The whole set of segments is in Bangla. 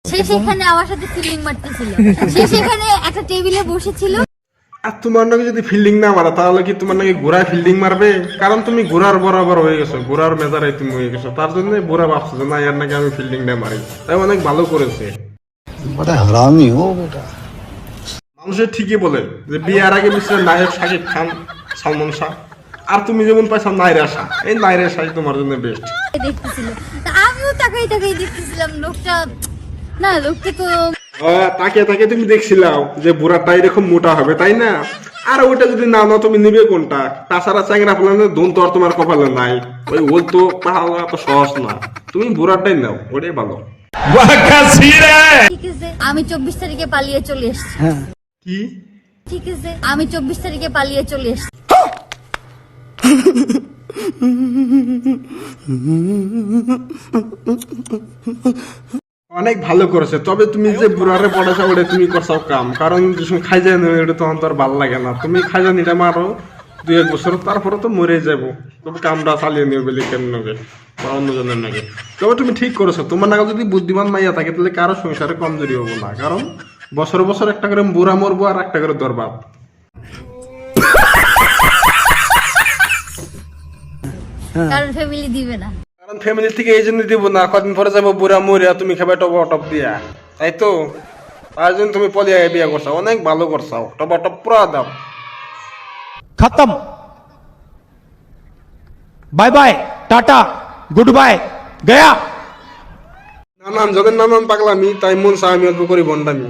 সে সেখানে আমার সাথে ফিল্ডিং মারতেছিল, সে সেখানে একটা টেবিলে বসেছিল। আর তোমার নাকি যদি ফিল্ডিং না মারা তাহলে কি তোমার নাকি ঘোড়ায় ফিল্ডিং মারবে? কারণ তুমি ঘোড়ার বরাবর হয়ে গেছো, ঘোড়ার মেজারে তুমি হয়ে গেছো, তার জন্য ঘোড়া ভাবছো যে না এর নাকি আমি ফিল্ডিং না মারি, তাই অনেক ভালো করেছে। হারামি ও বেটা। মানুষের ঠিকই বলে যে বিয়ের আগে মিস্টার নায়ক শাকিব খান, সালমান শাহ, আর তুমি যেমন পাইছো নাইরা শাহ, এই নাইরা শাহ তোমার জন্য বেস্ট। দেখতেছিল, তা আমিও তাকাই তাকাই দেখতেছিলাম লোকটা, না লোকটা তো তাকে তাকে তুমি দেখছিলাও যে বুড়াটা এরকম মোটা হবে, তাই না? আর ওইটা যদি না নাও তুমি নিবে কোনটা? তাছাড়া চ্যাংরা ফেলানো দোন তো আর তোমার কপালে নাই, ওই তো পাহাড় এত সহজ না, তুমি বুড়াটাই নাও, ওটাই ভালো। ঠিক আছে, আমি 24 তারিখে পালিয়ে চলে এসেছি। কি? ঠিক আছে, আমি 24 তারিখে পালিয়ে চলে এসেছি। অনেক ভালো করেছে, তবে তুমি যে বুড়ারে পড়েছো ওটা তুমি করছো কাম, কারণ যে খাইজা নেবে এটা তখন তো আর ভালো লাগে না। তুমি খাইজা নিটা মারো 2-1 বছর, তারপরে তো মরে যাবো, তবে কামটা চালিয়ে নিও বলে কেন নেবে বা অন্যজনের নাকি। তবে তুমি ঠিক করেছো, তোমার নাকি যদি বুদ্ধিমান মাইয়া থাকে তাহলে কারো সংসারে কমজোরি হবো না, কারণ বছর বছর একটা করে বুড়া মরবো আর একটা করে দরবার। কারণ ফ্যামিলি দিবে না। কারণ ফ্যামিলি থেকে এই জন্য দিব না, কদিন পরে যাবো বুড়া মরিয়া, তুমি খাবে টপ দিয়া, তাই তো? তার জন্য তুমি পলিয়া বিয়ে করছো, অনেক ভালো করছো, টপ পুরা দাও। खत्म bye bye ta-ta goodbye गया। নানান যাদের নানান পাগলামি, তাই মন চা আমি অল্প করি বন্ডামি।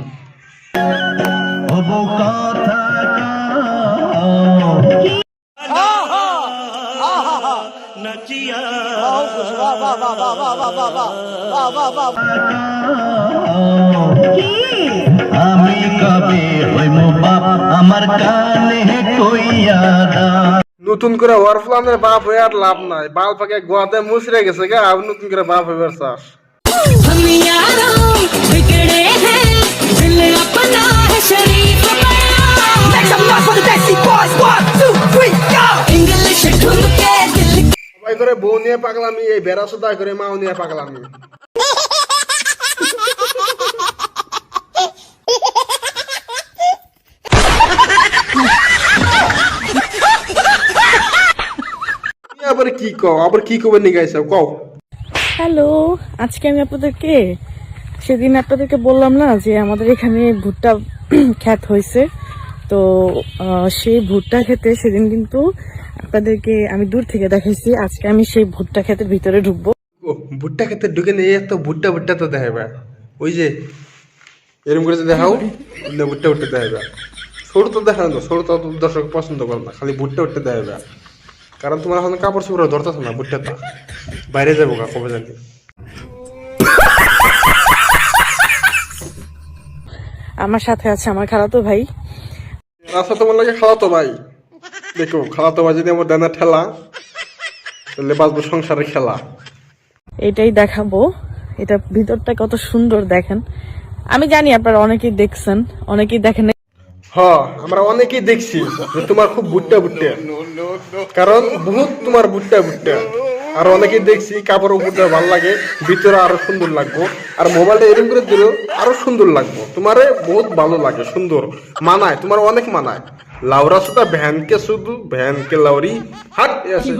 আমি কবে হইব বাপ আমার কানে কইয়া দাও। নতুন করে হওয়ার প্ল্যানের বাপ হয়ে আর লাভ নাই, বাল পাকে গোয়াতে মুছরে গেছে গা, আর নতুন করে বাপ হইবার চাস। हम यारों बिगड़े हैं दिल अपना है शरीफ बड़ा। Make some noise for the Desi Boys 1 2 3 go English ढूंढ के दिल সবাই করে বউ নিয়ে পাগলামি, এই বেড়া সুদা করে মাও নিয়ে পাগলামি। আবার কি কও, আবার কি কবে নিগাইছো কও। হ্যালো, আজকে আমি আপনাদেরকে সেদিন আপনাদেরকে বললাম না যে আমাদের এখানে ভুট্টা ক্ষেত হয়েছে, তো সেই ভুট্টা খেতে সেদিন কিন্তু আপনাদেরকে আমি দূর থেকে দেখাইছি। আজকে আমি সেই ভুট্টা ক্ষেতের ভিতরে ঢুকবো। ও ভুট্টা খেতে ঢুকে নিয়ে তো ভুট্টা ভুট্টা তো দেখাইবা, ওই যে এরকম করে দেখাও না, ভুট্টা ভুট্টা দেখাইবা। সরু তো দেখানো না, সরু তো দর্শক পছন্দ করে না, খালি ভুট্টা ভুট্টা দেখাইবা, কারণ তোমার এখন কাপড় চোপড় ধরতেছ না, ভুট্টাটা বাইরে যাবো গা কবে জানি। আমার সাথে আছে আমার খালাতো ভাই। রাস্তা তোমার লাগে খালাতো ভাই, দেখো খালাতো ভাই যদি আমার দানা ঠেলা তাহলে বাঁচবো সংসারের খেলা। এটাই দেখাবো, এটা ভিতরটা কত সুন্দর দেখেন। আমি জানি আপনারা অনেকেই দেখছেন, অনেকেই দেখেন। হ্যাঁ আমরা অনেকেই দেখছি যে তোমার খুব ভুট্টা ভুট্টা, কারণ বহুত তোমার ভুট্টা ভুট্টা। আর অনেকেই দেখছি কাপড় উপরটা ভালো লাগে, ভিতরে আরো সুন্দর লাগবো, আর মোবাইলটা এরকম করে দিল আরো সুন্দর লাগবো। তোমারে বহুত ভালো লাগে, সুন্দর মানায়, তোমার অনেক মানায়। লাউরা সুদা ভ্যানকে শুধু ভ্যানকে লাউরি হাট আছে।